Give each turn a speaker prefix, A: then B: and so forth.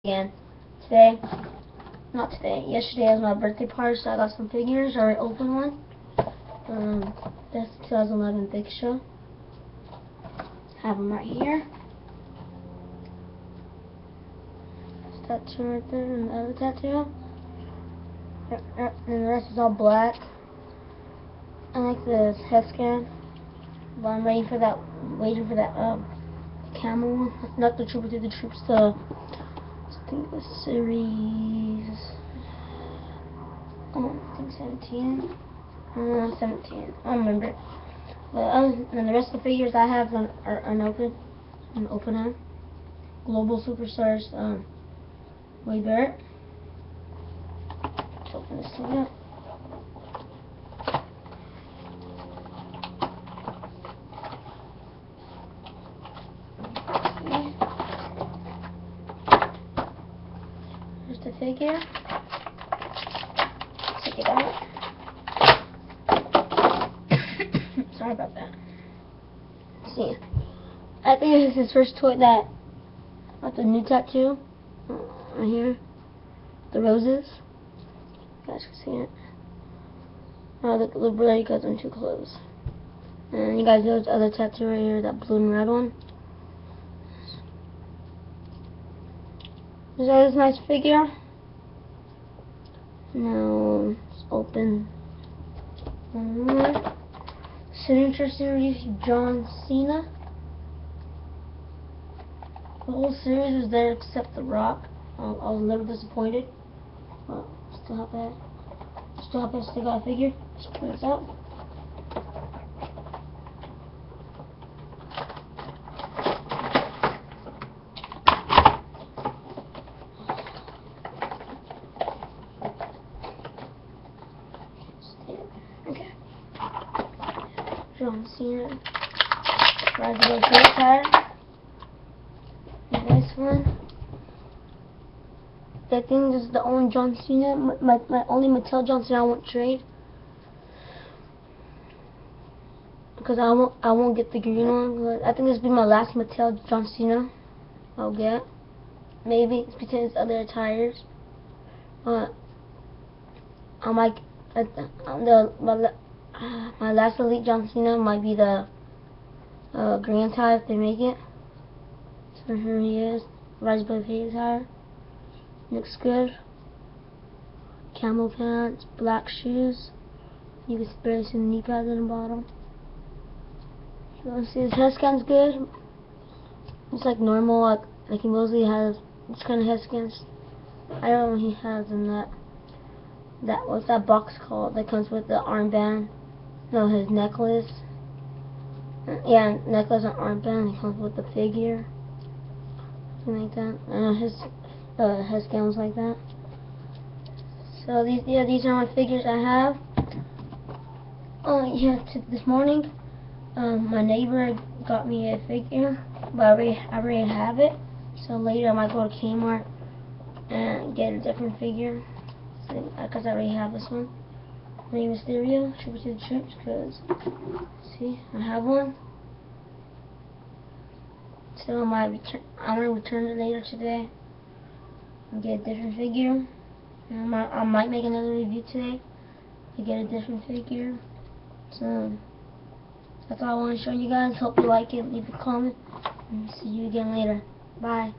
A: again. Yesterday was my birthday party, so I got some figures. I already opened one. That's the 2011 Big Show. Have them right here. This tattoo right there, and the other tattoo. And the rest is all black. I like this head scan, but I'm waiting for that camel one. Not the Trooper through the Troops, I think the series, I think 17. 17. I don't remember. But and the rest of the figures I have are unopened. Open them. Global Superstars, Wade Barrett. Let's open this thing up. Here's the figure. Take it out. Sorry about that. See, I think this is his first toy got the new tattoo right here. The roses. You guys can see it. The blurry because I'm too close. And you guys know the other tattoo right here, that blue and red one. Is that this nice figure? Now let's open one more. Signature Series John Cena. The whole series was there except The Rock. I was a little disappointed, but still happy I still got a figure. Let's put this out. Okay. John Cena. Rise above the tire. Nice one. I think this is the only John Cena, my only Mattel John Cena I won't trade. Because I won't get the green one. I think this will be my last Mattel John Cena I'll get. Maybe it's because other tires. I might my last Elite John Cena might be the green tire if they make it. So here he is. Rise above the tire. Looks good. Camel pants, black shoes. You can barely see the knee pads in the bottom. So let's see, his head scan's good. It's like normal, like he mostly has this kind of head scans. I don't know what he has in that. What's that box called that comes with the armband? No, his necklace. Yeah, necklace and armband. It comes with the figure. Something like that. His head scan was like that. So these are my figures I have. This morning, my neighbor got me a figure, but I already have it. So later I might go to Kmart and get a different figure, because I already have this one. Rey Mysterio, Trooper to the Troops, because see, I have one. So I'm gonna return it later today and get a different figure. And I might make another review today to get a different figure. So that's all I want to show you guys. Hope you like it. Leave a comment and see you again later. Bye.